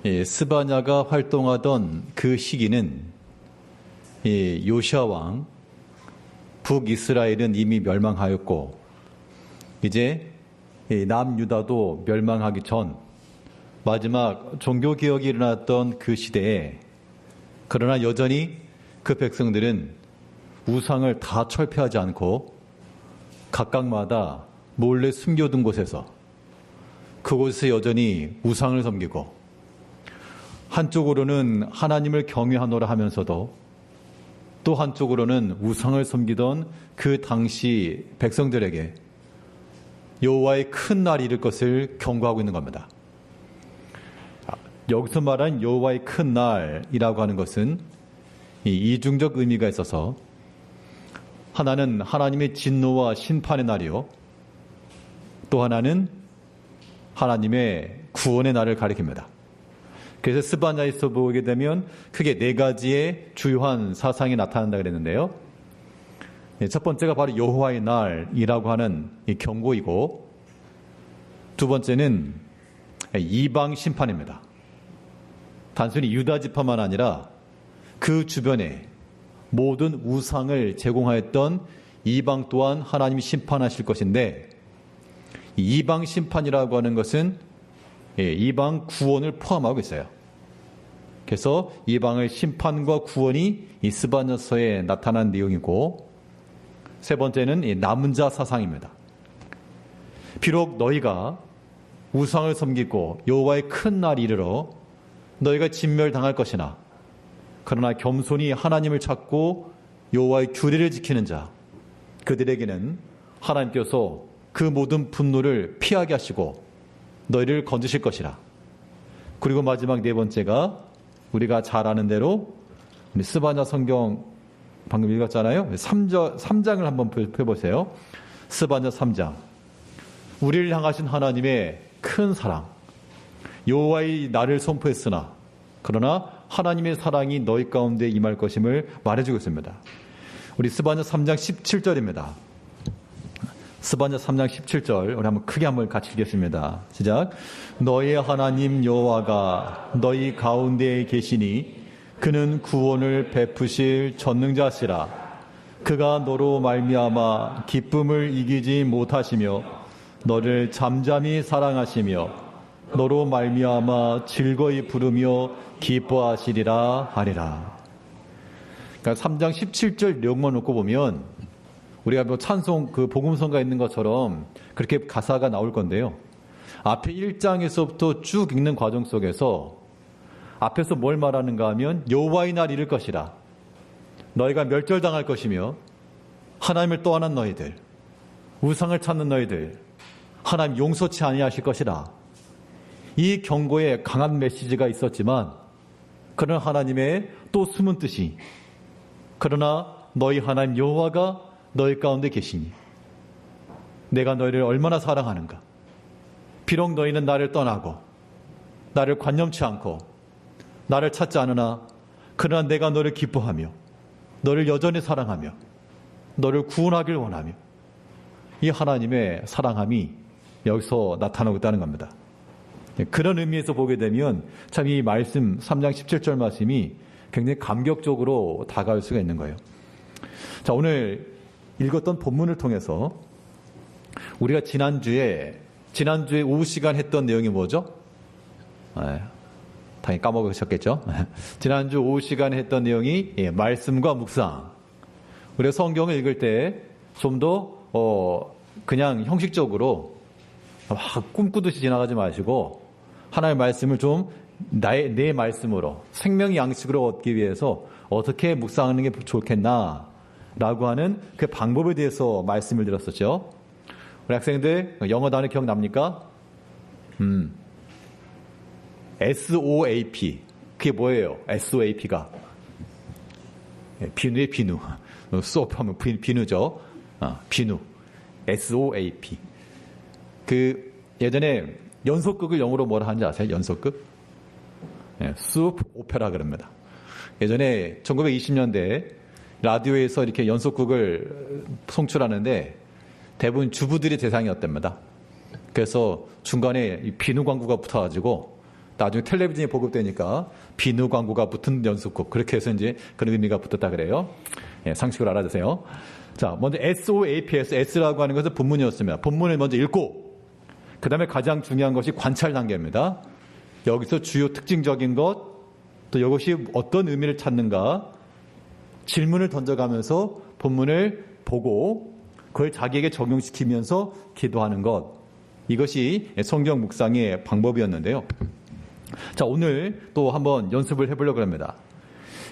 스바냐가 활동하던 그 시기는 요시아 왕, 북이스라엘은 이미 멸망하였고 이제 남유다도 멸망하기 전 마지막 종교개혁이 일어났던 그 시대에, 그러나 여전히 그 백성들은 우상을 다 철폐하지 않고 각각마다 몰래 숨겨둔 곳에서 그곳에서 여전히 우상을 섬기고, 한쪽으로는 하나님을 경외하노라 하면서도 또 한쪽으로는 우상을 섬기던 그 당시 백성들에게 여호와의 큰 날이 이를 것을 경고하고 있는 겁니다. 여기서 말한 여호와의 큰 날이라고 하는 것은 이중적 의미가 있어서, 하나는 하나님의 진노와 심판의 날이요, 또 하나는 하나님의 구원의 날을 가리킵니다. 그래서 스바냐에서 보게 되면 크게 네 가지의 주요한 사상이 나타난다 그랬는데요. 첫 번째가 바로 여호와의 날이라고 하는 이 경고이고, 두 번째는 이방 심판입니다. 단순히 유다 지파만 아니라 그 주변에 모든 우상을 제공하였던 이방 또한 하나님이 심판하실 것인데, 이방 심판이라고 하는 것은 이방 구원을 포함하고 있어요. 그래서 이방의 심판과 구원이 이 스바냐서에 나타난 내용이고, 세 번째는 이 남은 자 사상입니다. 비록 너희가 우상을 섬기고 여호와의 큰 날이 이르러 너희가 진멸당할 것이나, 그러나 겸손히 하나님을 찾고 여호와의 규례를 지키는 자, 그들에게는 하나님께서 그 모든 분노를 피하게 하시고 너희를 건지실 것이라. 그리고 마지막 네 번째가 우리가 잘 아는 대로 스바냐 성경 방금 읽었잖아요. 3장을 한번 펴보세요. 스바냐 3장. 우리를 향하신 하나님의 큰 사랑, 여호와의 날을 선포했으나 그러나 하나님의 사랑이 너희 가운데 임할 것임을 말해주고 있습니다. 우리 스바냐 3장 17절입니다. 스바냐 3장 17절 우리 한번 크게 한번 같이 읽겠습니다. 시작. 너희의 하나님 여호와가 너희 가운데에 계시니 그는 구원을 베푸실 전능자시라. 그가 너로 말미암아 기쁨을 이기지 못하시며 너를 잠잠히 사랑하시며 너로 말미암아 즐거이 부르며 기뻐하시리라 하리라. 그러니까 3장 17절 내용만 놓고 보면 우리가 뭐 찬송 그 복음성가 있는 것처럼 그렇게 가사가 나올 건데요. 앞에 1장에서부터 쭉 읽는 과정 속에서 앞에서 뭘 말하는가 하면 여호와의 날 이를 것이라. 너희가 멸절당할 것이며 하나님을 떠난 너희들, 우상을 찾는 너희들, 하나님 용서치 아니하실 것이라. 이 경고에 강한 메시지가 있었지만, 그러나 하나님의 또 숨은 뜻이, 그러나 너희 하나님 여호와가 너희 가운데 계시니 내가 너희를 얼마나 사랑하는가. 비록 너희는 나를 떠나고 나를 관념치 않고 나를 찾지 않으나 그러나 내가 너를 기뻐하며 너를 여전히 사랑하며 너를 구원하길 원하며, 이 하나님의 사랑함이 여기서 나타나고 있다는 겁니다. 그런 의미에서 보게 되면 참 이 말씀 3장 17절 말씀이 굉장히 감격적으로 다가올 수가 있는 거예요. 자, 오늘 읽었던 본문을 통해서 우리가 지난주에 오후 시간 했던 내용이 뭐죠? 당연히 까먹으셨겠죠? 지난주 오후 시간에 했던 내용이 말씀과 묵상. 우리가 성경을 읽을 때 좀 더 그냥 형식적으로 막 꿈꾸듯이 지나가지 마시고 하나님의 말씀을 좀 내 말씀으로 생명의 양식으로 얻기 위해서 어떻게 묵상하는 게 좋겠나 라고 하는 그 방법에 대해서 말씀을 드렸었죠. 우리 학생들 영어 단어 기억납니까? SOAP. 그게 뭐예요? SOAP가 비누의 비누. 소프 하면 비누죠. 비누. SOAP. 그 예전에 연속극을 영어로 뭐라 하는지 아세요? 연속극? 수프 오페라 그럽니다. 예전에 1920년대 라디오에서 이렇게 연속극을 송출하는데 대부분 주부들이 대상이었답니다. 그래서 중간에 비누 광고가 붙어가지고 나중에 텔레비전에 보급되니까 비누 광고가 붙은 연습곡. 그렇게 해서 이제 그런 의미가 붙었다 그래요. 예, 상식으로 알아두세요. 자, 먼저 SOAPS, S라고 하는 것은 본문이었습니다. 본문을 먼저 읽고, 그 다음에 가장 중요한 것이 관찰 단계입니다. 여기서 주요 특징적인 것, 또 이것이 어떤 의미를 찾는가, 질문을 던져가면서 본문을 보고, 그걸 자기에게 적용시키면서 기도하는 것. 이것이 성경 묵상의 방법이었는데요. 자, 오늘 또 한번 연습을 해보려고 합니다.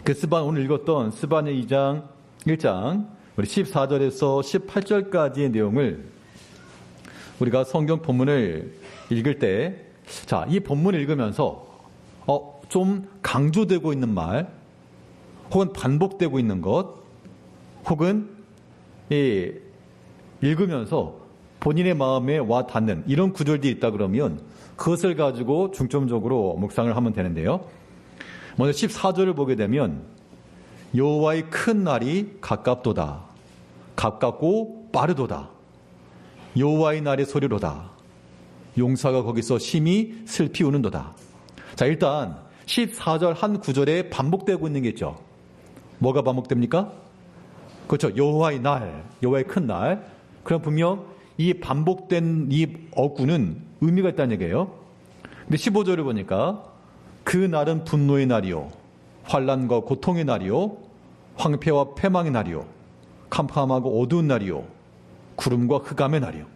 그 오늘 읽었던 스바냐 2장, 1장, 우리 14절에서 18절까지의 내용을 우리가 성경 본문을 읽을 때, 자, 이 본문을 읽으면서, 좀 강조되고 있는 말, 혹은 반복되고 있는 것, 혹은, 읽으면서 본인의 마음에 와 닿는 이런 구절들이 있다 그러면 그것을 가지고 중점적으로 묵상을 하면 되는데요. 먼저 14절을 보게 되면 여호와의 큰 날이 가깝도다. 가깝고 빠르도다. 여호와의 날의 소리로다. 용사가 거기서 심히 슬피 우는도다. 자, 일단 14절 한 구절에 반복되고 있는 게 있죠. 뭐가 반복됩니까? 그렇죠. 여호와의 날, 여호와의 큰 날. 그럼 분명 이 반복된 이 어구는 의미가 있다는 얘기예요. 근데 15절을 보니까 그 날은 분노의 날이요, 환난과 고통의 날이요, 황폐와 패망의 날이요, 캄캄하고 어두운 날이요, 구름과 흑암의 날이요.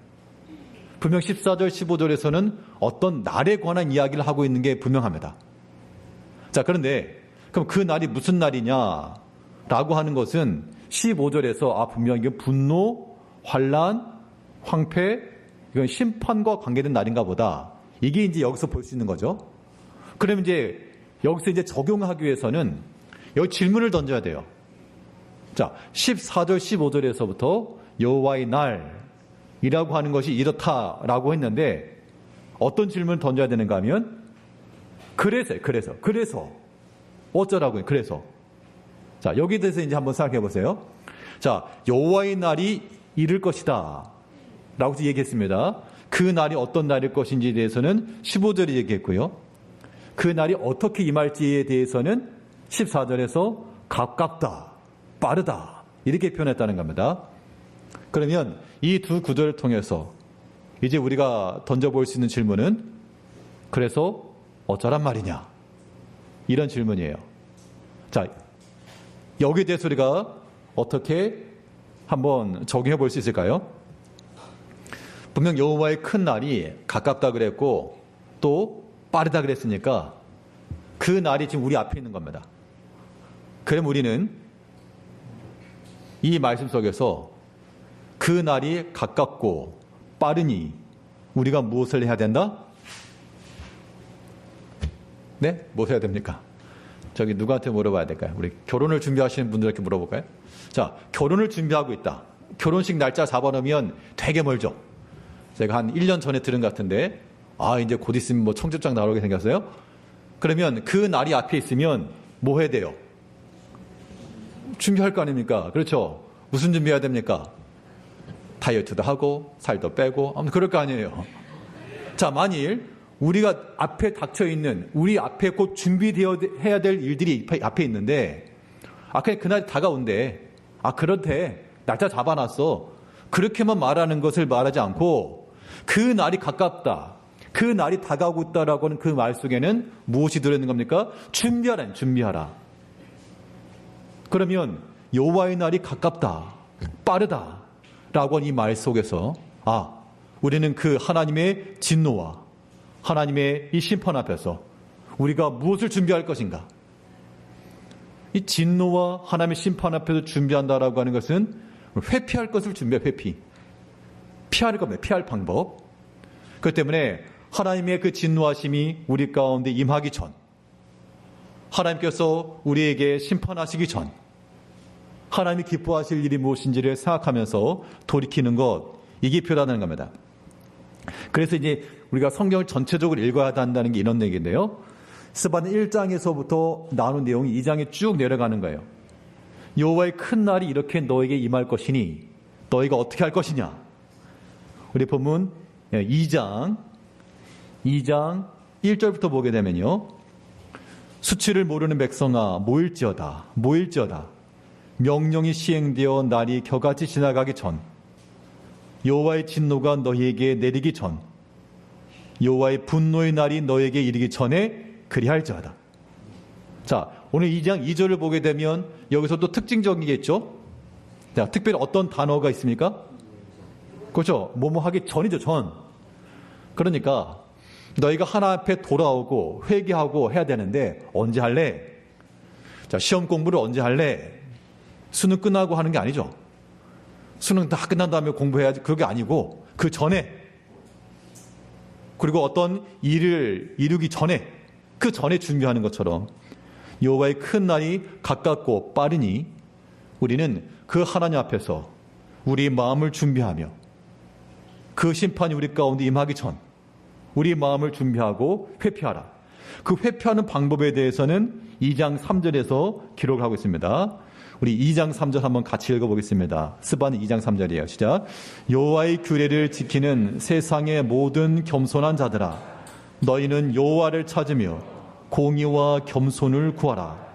분명 14절, 15절에서는 어떤 날에 관한 이야기를 하고 있는 게 분명합니다. 자, 그런데 그럼 그 날이 무슨 날이냐라고 하는 것은 15절에서 분명 이게 분노, 환난, 황폐, 이건 심판과 관계된 날인가 보다. 이게 이제 여기서 볼 수 있는 거죠. 그럼 이제 여기서 이제 적용하기 위해서는 여기 질문을 던져야 돼요. 자, 14절, 15절에서부터 여호와의 날이라고 하는 것이 이렇다라고 했는데 어떤 질문을 던져야 되는가 하면 그래서 어쩌라고요? 그래서 자, 여기에 대해서 이제 한번 생각해 보세요. 자, 여호와의 날이 이를 것이다 라고 얘기했습니다. 그 날이 어떤 날일 것인지에 대해서는 15절이 얘기했고요. 그 날이 어떻게 임할지에 대해서는 14절에서 가깝다, 빠르다 이렇게 표현했다는 겁니다. 그러면 이 두 구절을 통해서 이제 우리가 던져볼 수 있는 질문은 그래서 어쩌란 말이냐, 이런 질문이에요. 자, 여기에 대해서 우리가 어떻게 한번 적용해 볼 수 있을까요? 분명 여호와의 큰 날이 가깝다 그랬고 또 빠르다 그랬으니까 그 날이 지금 우리 앞에 있는 겁니다. 그럼 우리는 이 말씀 속에서 그 날이 가깝고 빠르니 우리가 무엇을 해야 된다? 네? 뭐 해야 됩니까? 저기 누구한테 물어봐야 될까요? 우리 결혼을 준비하시는 분들에게 물어볼까요? 자, 결혼을 준비하고 있다. 결혼식 날짜 잡아놓으면 되게 멀죠. 제가 한 1년 전에 들은 것 같은데, 이제 곧 있으면 뭐 청첩장 나오게 생겼어요? 그러면 그 날이 앞에 있으면 뭐 해야 돼요? 준비할 거 아닙니까? 그렇죠? 무슨 준비해야 됩니까? 다이어트도 하고, 살도 빼고, 아무튼 그럴 거 아니에요. 자, 만일 우리가 앞에 닥쳐있는, 우리 앞에 곧 준비해야 될 일들이 앞에 있는데, 그냥 그날이 다가온대. 그렇대. 날짜 잡아놨어. 그렇게만 말하는 것을 말하지 않고, 그 날이 가깝다, 그 날이 다가오고 있다라고 하는 그 말 속에는 무엇이 들어있는 겁니까? 준비하라. 그러면 여호와의 날이 가깝다, 빠르다 라고 하는 이 말 속에서 우리는 그 하나님의 진노와 하나님의 이 심판 앞에서 우리가 무엇을 준비할 것인가? 이 진노와 하나님의 심판 앞에서 준비한다라고 하는 것은 회피할 것을 준비해. 피할 겁니다. 피할 방법. 그렇기 때문에 하나님의 그 진노하심이 우리 가운데 임하기 전, 하나님께서 우리에게 심판하시기 전, 하나님이 기뻐하실 일이 무엇인지를 생각하면서 돌이키는 것, 이게 필요하다는 겁니다. 그래서 이제 우리가 성경을 전체적으로 읽어야 한다는 게 이런 얘기인데요. 스바냐 1장에서부터 나눈 내용이 2장에 쭉 내려가는 거예요. 여호와의 큰 날이 이렇게 너에게 임할 것이니 너희가 어떻게 할 것이냐. 우리 본문 2장 1절 1절부터 보게 되면요. 수치를 모르는 백성아 모일지어다. 명령이 시행되어 날이 겨같이 지나가기 전, 여호와의 진노가 너희에게 내리기 전, 여호와의 분노의 날이 너희에게 이르기 전에 그리할지어다. 자, 오늘 2장 2절을 보게 되면 여기서 또 특징적이겠죠? 자, 특별히 어떤 단어가 있습니까? 그렇죠? 뭐뭐 하기 전이죠, 전. 그러니까 너희가 하나 앞에 돌아오고 회개하고 해야 되는데 언제 할래? 자, 시험 공부를 언제 할래? 수능 끝나고 하는 게 아니죠. 수능 다 끝난 다음에 공부해야지. 그게 아니고 그 전에, 그리고 어떤 일을 이루기 전에, 그 전에 준비하는 것처럼 여호와의 큰 날이 가깝고 빠르니 우리는 그 하나님 앞에서 우리 마음을 준비하며 그 심판이 우리 가운데 임하기 전 우리 마음을 준비하고 회피하라. 그 회피하는 방법에 대해서는 2장 3절에서 기록을 하고 있습니다. 우리 2장 3절 한번 같이 읽어보겠습니다. 스바는 2장 3절이에요. 시작. 여호와의 규례를 지키는 세상의 모든 겸손한 자들아, 너희는 여호와를 찾으며 공의와 겸손을 구하라.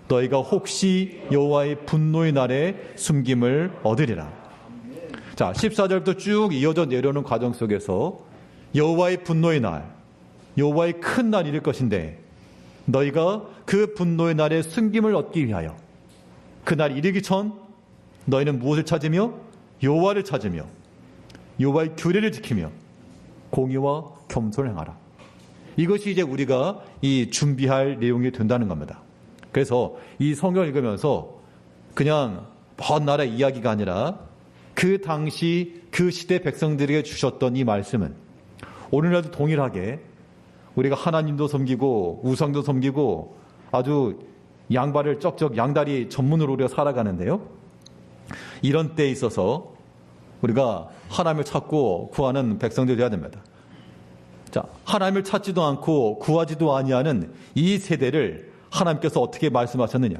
너희가 혹시 여호와의 분노의 날에 숨김을 얻으리라. 자, 14절부터 쭉 이어져 내려오는 과정 속에서 여호와의 분노의 날, 여호와의 큰 날이 이를 것인데 너희가 그 분노의 날에 숨김을 얻기 위하여 그날 이르기 전 너희는 무엇을 찾으며? 여호와를 찾으며 여호와의 규례를 지키며 공의와 겸손을 행하라. 이것이 이제 우리가 이 준비할 내용이 된다는 겁니다. 그래서 이 성경을 읽으면서 그냥 먼 나라 이야기가 아니라 그 당시 그 시대 백성들에게 주셨던 이 말씀은 오늘날도 동일하게 우리가 하나님도 섬기고 우상도 섬기고 아주 양발을 쩍쩍 양다리 전문으로 우리가 살아가는데요. 이런 때에 있어서 우리가 하나님을 찾고 구하는 백성들이 되어야 됩니다. 자, 하나님을 찾지도 않고 구하지도 아니하는 이 세대를 하나님께서 어떻게 말씀하셨느냐?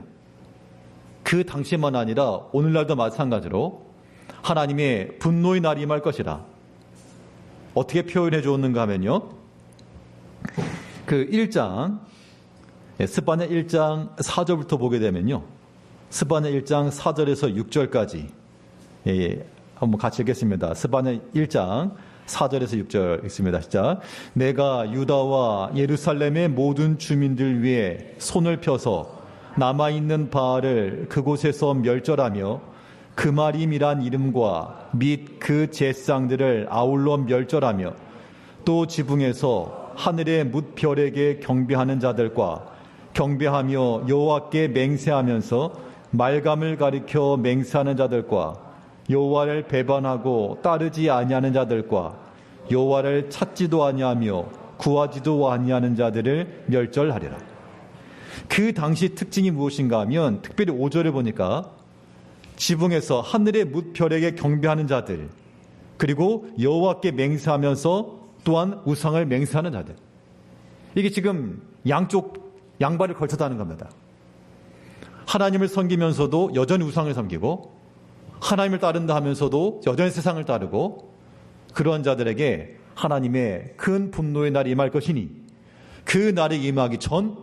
그 당시만 아니라 오늘날도 마찬가지로 하나님의 분노의 날이 임할 것이라. 어떻게 표현해 주었는가 하면요. 그 1장, 스바냐 1장 4절부터 보게 되면요. 스바냐 1장 4절에서 6절까지 한번 같이 읽겠습니다. 스바냐 1장 4절에서 6절 읽습니다. 시작. 내가 유다와 예루살렘의 모든 주민들 위해 손을 펴서 남아있는 바알을 그곳에서 멸절하며 그마림이란 이름과 및 그 제상들을 아울러 멸절하며 또 지붕에서 하늘의 뭇별에게 경배하는 자들과 경배하며 여호와께 맹세하면서 말감을 가리켜 맹세하는 자들과 여호와를 배반하고 따르지 아니하는 자들과 여호와를 찾지도 아니하며 구하지도 아니하는 자들을 멸절하리라. 그 당시 특징이 무엇인가 하면 특별히 5절을 보니까 지붕에서 하늘의 뭇별에게 경배하는 자들, 그리고 여호와께 맹세하면서 또한 우상을 맹세하는 자들. 이게 지금 양쪽 양발을 걸쳐다는 겁니다. 하나님을 섬기면서도 여전히 우상을 섬기고 하나님을 따른다 하면서도 여전히 세상을 따르고 그런 자들에게 하나님의 큰 분노의 날이 임할 것이니 그 날이 임하기 전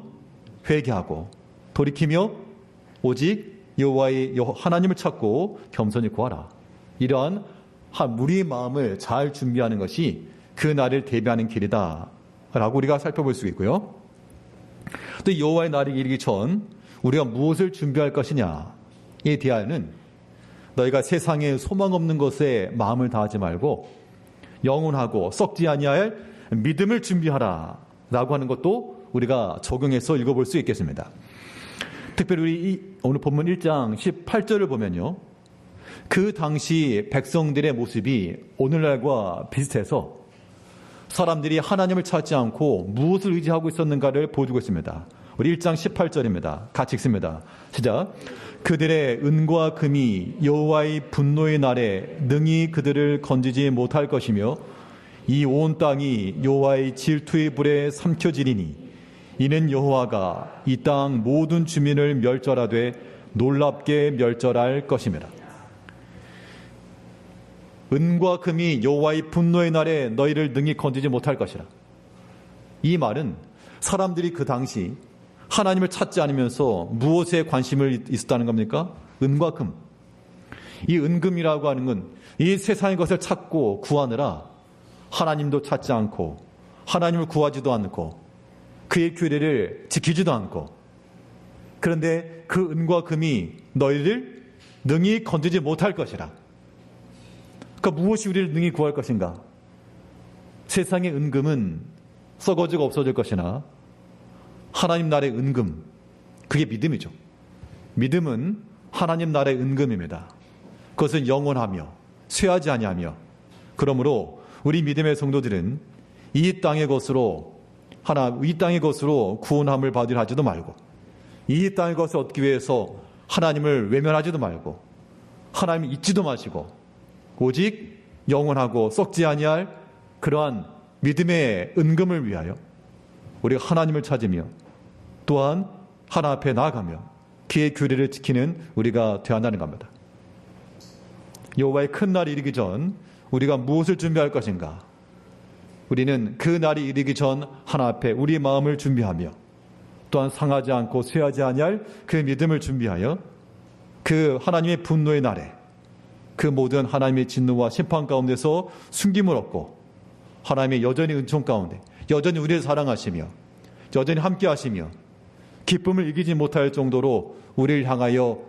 회개하고 돌이키며 오직 여호와의 하나님을 찾고 겸손히 구하라. 이러한 우리의 마음을 잘 준비하는 것이 그 날을 대비하는 길이다 라고 우리가 살펴볼 수 있고요. 또 여호와의 날이 이르기 전 우리가 무엇을 준비할 것이냐에 대하여는 너희가 세상에 소망 없는 것에 마음을 다하지 말고 영원하고 썩지 아니할 믿음을 준비하라 라고 하는 것도 우리가 적용해서 읽어볼 수 있겠습니다. 특별히 우리 오늘 본문 1장 18절을 보면요. 그 당시 백성들의 모습이 오늘날과 비슷해서 사람들이 하나님을 찾지 않고 무엇을 의지하고 있었는가를 보여주고 있습니다. 우리 1장 18절입니다. 같이 읽습니다. 시작. 그들의 은과 금이 여호와의 분노의 날에 능히 그들을 건지지 못할 것이며 이 온 땅이 여호와의 질투의 불에 삼켜지리니 이는 여호와가 이 땅 모든 주민을 멸절하되 놀랍게 멸절할 것임이라. 은과 금이 여호와의 분노의 날에 너희를 능히 건지지 못할 것이라. 이 말은 사람들이 그 당시 하나님을 찾지 않으면서 무엇에 관심을 있었다는 겁니까? 은과 금. 이 은금이라고 하는 건 이 세상의 것을 찾고 구하느라 하나님도 찾지 않고 하나님을 구하지도 않고 그의 규례를 지키지도 않고, 그런데 그 은과 금이 너희를 능히 건지지 못할 것이라. 그러니까 무엇이 우리를 능히 구할 것인가? 세상의 은금은 썩어지고 없어질 것이나 하나님 나라의 은금, 그게 믿음이죠. 믿음은 하나님 나라의 은금입니다. 그것은 영원하며 쇠하지 아니하며, 그러므로 우리 믿음의 성도들은 이 땅의 것으로 구원함을 받으려 하지도 말고, 이 땅의 것을 얻기 위해서 하나님을 외면하지도 말고, 하나님을 잊지도 마시고, 오직 영원하고 썩지 아니할 그러한 믿음의 은금을 위하여 우리가 하나님을 찾으며 또한 하나님 앞에 나아가며 그의 규례를 지키는 우리가 되어야 한다는 겁니다. 여호와의 큰 날이 이르기 전 우리가 무엇을 준비할 것인가? 우리는 그 날이 이르기 전 하나님 앞에 우리의 마음을 준비하며 또한 상하지 않고 쇠하지 아니할 그 믿음을 준비하여 그 하나님의 분노의 날에 그 모든 하나님의 진노와 심판 가운데서 숨김을 얻고 하나님의 여전히 은총 가운데 여전히 우리를 사랑하시며 여전히 함께 하시며 기쁨을 이기지 못할 정도로 우리를 향하여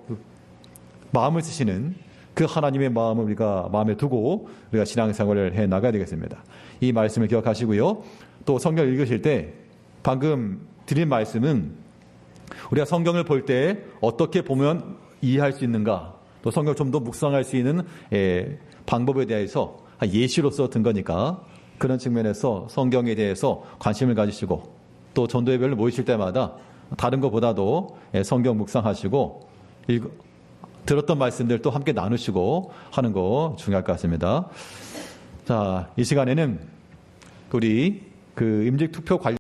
마음을 쓰시는 그 하나님의 마음을 우리가 마음에 두고 우리가 신앙생활을 해 나가야 되겠습니다. 이 말씀을 기억하시고요. 또 성경을 읽으실 때 방금 드린 말씀은 우리가 성경을 볼 때 어떻게 보면 이해할 수 있는가, 또 성경을 좀 더 묵상할 수 있는 방법에 대해서 예시로서 든 거니까 그런 측면에서 성경에 대해서 관심을 가지시고 또 전도예배를 모이실 때마다 다른 것보다도 성경 묵상하시고 들었던 말씀들 또 함께 나누시고 하는 거 중요할 것 같습니다. 자, 이 시간에는 우리 임직투표 관련